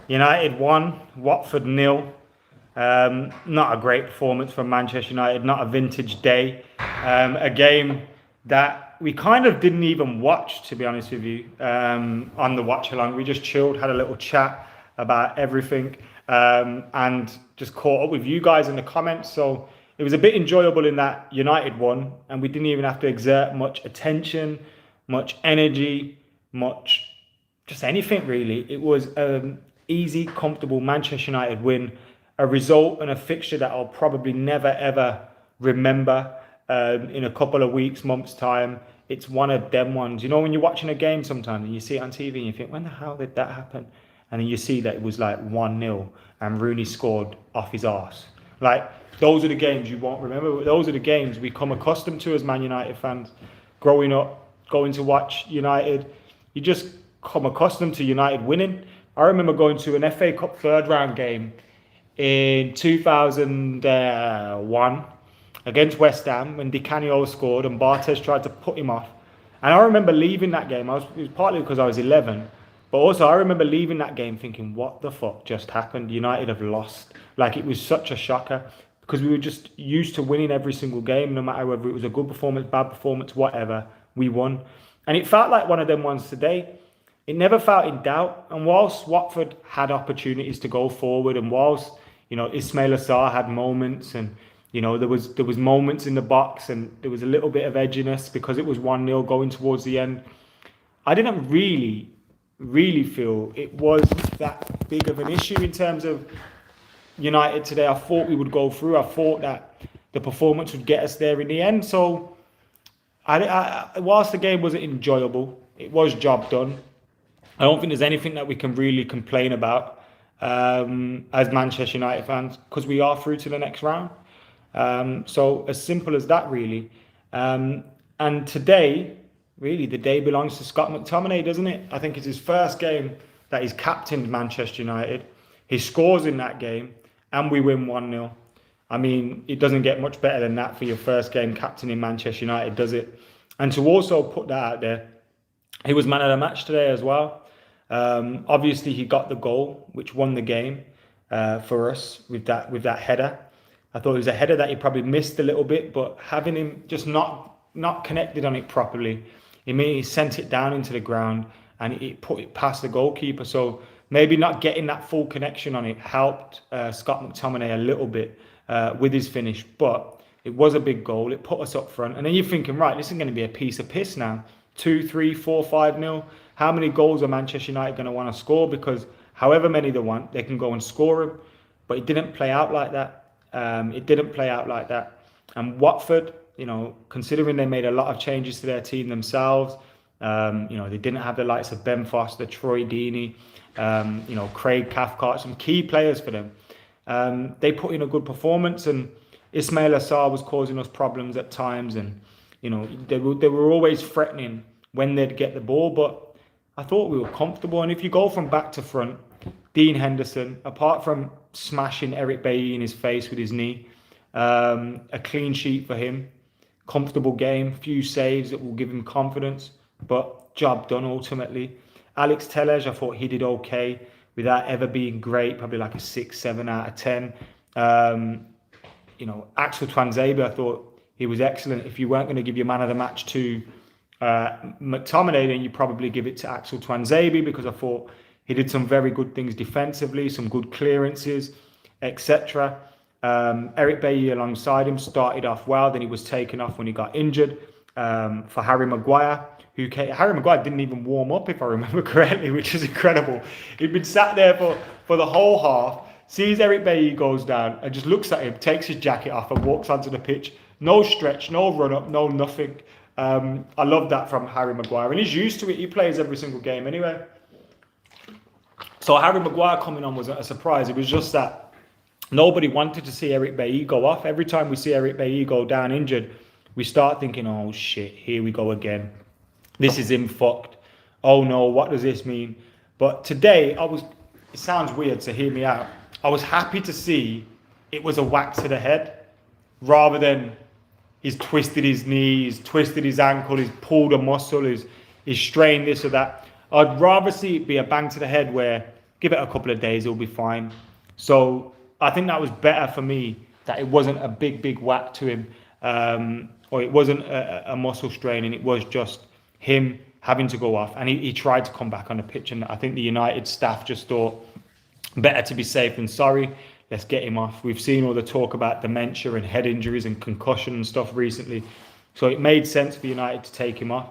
United won, Watford nil. Not a great performance from Manchester United, not a vintage day. A game that we kind of didn't even watch, to be honest with you, on the watch along. We just chilled, had a little chat about everything, and just caught up with you guys in the comments. So it was a bit enjoyable in that United won, and we didn't even have to exert much attention, much energy, much just anything really. It was an easy, comfortable Manchester United win, a result and a fixture that I'll probably never ever remember in a couple of weeks, months' time. It's one of them ones. You know, when you're watching a game sometimes and you see it on TV and you think, when the hell did that happen? And then you see that it was like 1-0 and Rooney scored off his arse. Like, those are the games you won't remember. Those are the games we come accustomed to as Man United fans. Growing up, going to watch United, you just come accustomed to United winning. I remember going to an FA Cup third round game in 2001 against West Ham when Di Canio scored and Bartes tried to put him off. And I remember leaving that game. It was partly because I was 11, but also I remember leaving that game thinking, what the fuck just happened? United have lost. Like, it was such a shocker because we were just used to winning every single game, no matter whether it was a good performance, bad performance, whatever, we won. And it felt like one of them ones today. It never felt in doubt. And whilst Watford had opportunities to go forward, and whilst, you know, Ismail Assar had moments, and, you know, there was moments in the box, and there was a little bit of edginess because it was 1-0 going towards the end, I didn't really feel it was that big of an issue in terms of United today. I thought we would go through. I thought that the performance would get us there in the end. So, whilst the game wasn't enjoyable, it was job done. I don't think there's anything that we can really complain about as Manchester United fans, because we are through to the next round. So as simple as that, really. And today, really, the day belongs to Scott McTominay, doesn't it? I think it's his first game that he's captained Manchester United. He scores in that game, and we win 1-0. I mean, it doesn't get much better than that for your first game captaining Manchester United, does it? And to also put that out there, he was man of the match today as well. Obviously, he got the goal, which won the game for us with that header. I thought it was a header that he probably missed a little bit, but having him just not connected on it properly, he sent it down into the ground and it put it past the goalkeeper. So maybe not getting that full connection on it helped Scott McTominay a little bit with his finish, but it was a big goal. It put us up front. And then you're thinking, right, this is going to be a piece of piss now. 2, 3, 4, 5-0. How many goals are Manchester United going to want to score? Because however many they want, they can go and score them. But it didn't play out like that. And Watford, you know, considering they made a lot of changes to their team themselves, you know, they didn't have the likes of Ben Foster, Troy Deeney, you know, Craig Cathcart, some key players for them. They put in a good performance, and Ismail Assar was causing us problems at times, and, you know, they were always threatening when they'd get the ball, but I thought we were comfortable. And if you go from back to front, Dean Henderson, apart from smashing Eric Bailly in his face with his knee, a clean sheet for him, comfortable game, few saves that will give him confidence, but job done ultimately. Alex Telles, I thought he did okay without ever being great, probably like a 6, 7 out of 10. You know, Axel Tuanzebe, I thought he was excellent. If you weren't going to give your man of the match to McTominay, then you probably give it to Axel Tuanzebe, because I thought he did some very good things defensively, some good clearances, etc. Eric Bailly alongside him started off well, then he was taken off when he got injured for Harry Maguire. Harry Maguire didn't even warm up, if I remember correctly, which is incredible. He'd been sat there for the whole half, sees Eric Bailly goes down and just looks at him, takes his jacket off and walks onto the pitch. No stretch, no run up, no nothing. I love that from Harry Maguire, and he's used to it. He plays every single game anyway. So Harry Maguire coming on wasn't a surprise. It was just that nobody wanted to see Eric Bailly go off. Every time we see Eric Bailly go down injured, we start thinking, oh shit, here we go again. This is him fucked. Oh no, what does this mean? But today, it sounds weird, so hear me out. I was happy to see it was a whack to the head rather than he's twisted his knee, he's twisted his ankle, he's pulled a muscle, he's strained this or that. I'd rather see it be a bang to the head where Give it a couple of days, he'll be fine. So I think that was better for me, that it wasn't a big whack to him, or it wasn't a muscle strain, and it was just him having to go off. And he tried to come back on the pitch, and I think the United staff just thought, better to be safe than sorry. Let's get him off. We've seen all the talk about dementia and head injuries and concussion and stuff recently. So it made sense for United to take him off.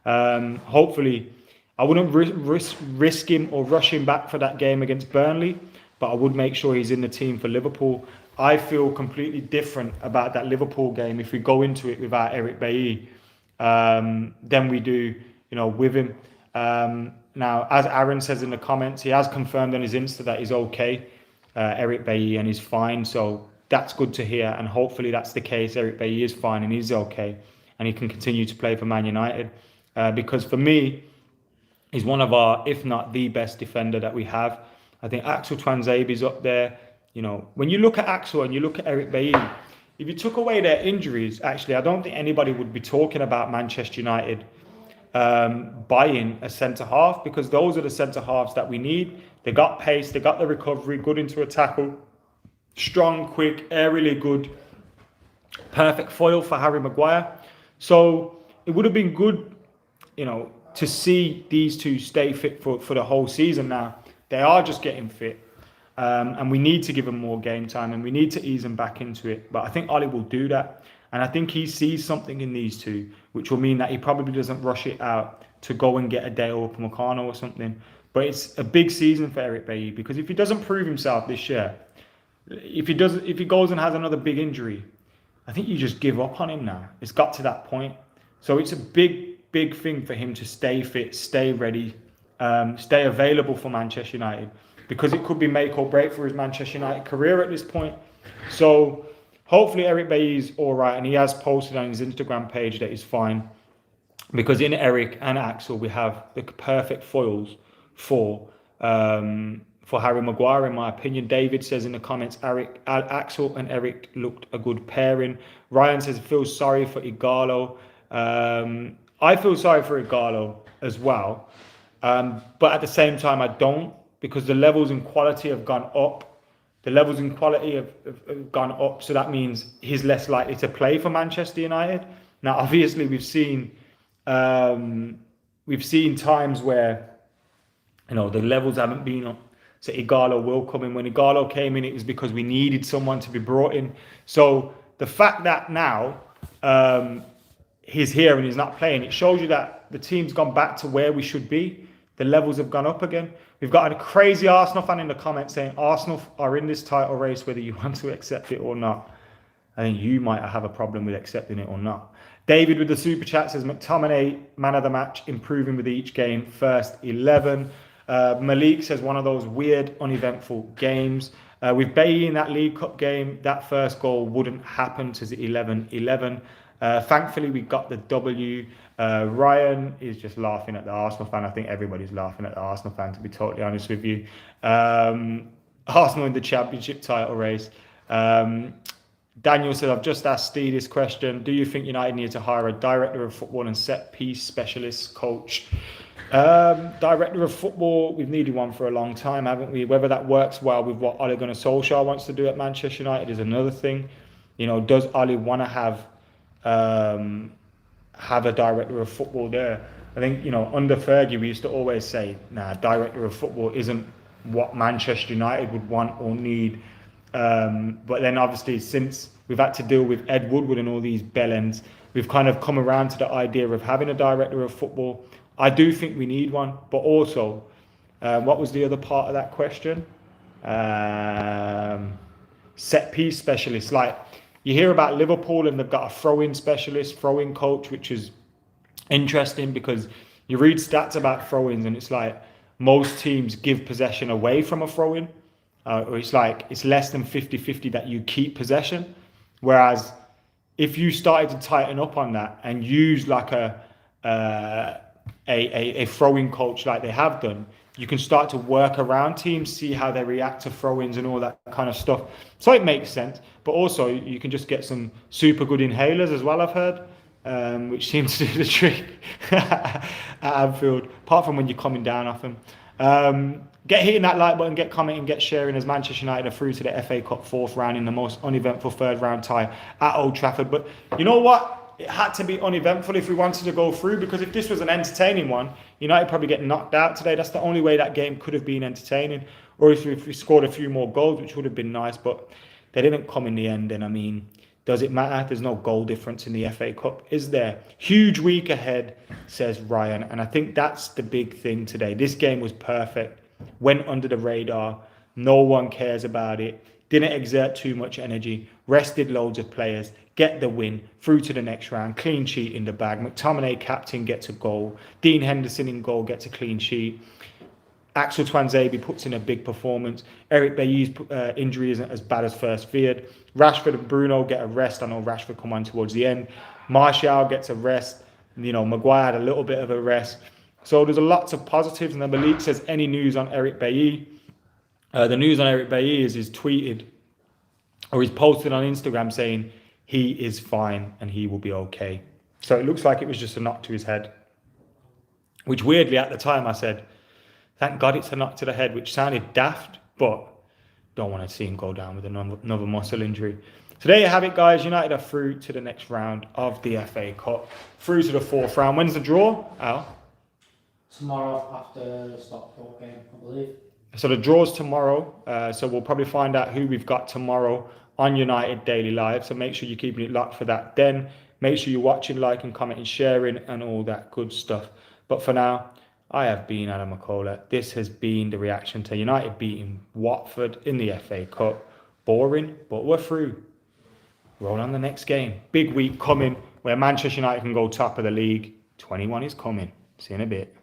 Hopefully, I wouldn't risk him or rush him back for that game against Burnley, but I would make sure he's in the team for Liverpool. I feel completely different about that Liverpool game if we go into it without Eric Bailly than we do, with him. Now, as Aaron says in the comments, he has confirmed on his Insta that he's okay, Eric Bailly, and he's fine. So that's good to hear, and hopefully that's the case. Eric Bailly is fine and he's okay, and he can continue to play for Man United. Because for me, he's one of our, if not the best defender that we have. I think Axel Tuanzebe's up there. When you look at Axel and you look at Eric Bailly, if you took away their injuries, actually, I don't think anybody would be talking about Manchester United buying a centre-half, because those are the centre-halves that we need. They got pace, they got the recovery, good into a tackle, strong, quick, aerially good, perfect foil for Harry Maguire. So it would have been good, to see these two stay fit for the whole season now. They are just getting fit. And we need to give them more game time, and we need to ease them back into it. But I think Ollie will do that. And I think he sees something in these two, which will mean that he probably doesn't rush it out to go and get a Dale Upamecano or something. But it's a big season for Eric Bailly, because if he doesn't prove himself this year, if he goes and has another big injury, I think you just give up on him now. It's got to that point. So it's a big thing for him to stay fit, stay ready, stay available for Manchester United, because it could be make or break for his Manchester United career at this point. So hopefully Eric Bailly's all right, and he has posted on his Instagram page that he's fine, because in Eric and Axel we have the perfect foils for Harry Maguire, in my opinion. David says in the comments, Axel and Eric looked a good pairing. Ryan says, feels sorry for Igalo. I feel sorry for Igalo as well, but at the same time I don't, because the levels and quality have gone up. The levels and quality have gone up, so that means he's less likely to play for Manchester United. Now, obviously, we've seen times where the levels haven't been up, so Igalo will come in. When Igalo came in, it was because we needed someone to be brought in. So the fact that now he's here and he's not playing, it shows you that the team's gone back to where we should be. The levels have gone up again. We've got a crazy Arsenal fan in the comments saying Arsenal are in this title race whether you want to accept it or not. I think you might have a problem with accepting it or not. David with the super chat says McTominay, man of the match, improving with each game, first 11. Malik says one of those weird, uneventful games. With Bailly in that League Cup game, that first goal wouldn't happen to the 11-11. Thankfully, we got the W. Ryan is just laughing at the Arsenal fan. I think everybody's laughing at the Arsenal fan, to be totally honest with you. Arsenal in the Championship title race. Daniel said, I've just asked Steve this question. Do you think United need to hire a director of football and set-piece specialist coach? Director of football, we've needed one for a long time, haven't we? Whether that works well with what Ole Gunnar Solskjaer wants to do at Manchester United is another thing. Does Ole want to have a director of football there? I think, under Fergie, we used to always say, director of football isn't what Manchester United would want or need. But then obviously, since we've had to deal with Ed Woodward and all these bellends, we've kind of come around to the idea of having a director of football. I do think we need one, but also, what was the other part of that question? Set piece specialist. Like, you hear about Liverpool and they've got a throw-in specialist, throw-in coach, which is interesting because you read stats about throw-ins and it's like most teams give possession away from a throw-in. Or it's like it's less than 50-50 that you keep possession. Whereas if you started to tighten up on that and use like a throw-in coach like they have done, you can start to work around teams, see how they react to throw-ins and all that kind of stuff. So it makes sense. But also you can just get some super good inhalers as well, I've heard, which seems to do the trick at Anfield, apart from when you're coming down off them. Get hitting that like button, get commenting, get sharing as Manchester United are through to the FA Cup fourth round in the most uneventful third round tie at Old Trafford. But you know what? It had to be uneventful if we wanted to go through, because if this was an entertaining one, United probably get knocked out today. That's the only way that game could have been entertaining. Or if we scored a few more goals, which would have been nice, but they didn't come in the end. And I mean, does it matter? There's no goal difference in the FA Cup, is there? Huge week ahead, says Ryan. And I think that's the big thing today. This game was perfect. Went under the radar. No one cares about it. Didn't exert too much energy. Rested loads of players. Get the win. Through to the next round. Clean sheet in the bag. McTominay, captain, gets a goal. Dean Henderson in goal, gets a clean sheet. Axel Twanzebe puts in a big performance. Eric Bailly's injury isn't as bad as first feared. Rashford and Bruno get a rest. I know Rashford come on towards the end. Martial gets a rest. You know, Maguire had a little bit of a rest. So there's lots of positives. And then the league says any news on Eric Bailly. The news on Eric Bailly is he's tweeted or he's posted on Instagram saying he is fine and he will be okay. So it looks like it was just a knock to his head. Which weirdly at the time I said, thank God it's a knock to the head, which sounded daft, but don't want to see him go down with another muscle injury. So there you have it, guys. United are through to the next round of the FA Cup. Through to the fourth round. When's the draw, Al? Tomorrow after the Stockport game, I believe. So the draw's tomorrow. So we'll probably find out who we've got tomorrow on United Daily Live. So make sure you're keeping it locked for that. Then make sure you're watching, liking, commenting, sharing, and all that good stuff. But for now, I have been AdamMcKola. This has been the reaction to United beating Watford in the FA Cup. Boring, but we're through. Roll on the next game. Big week coming where Manchester United can go top of the league. 21 is coming. See you in a bit.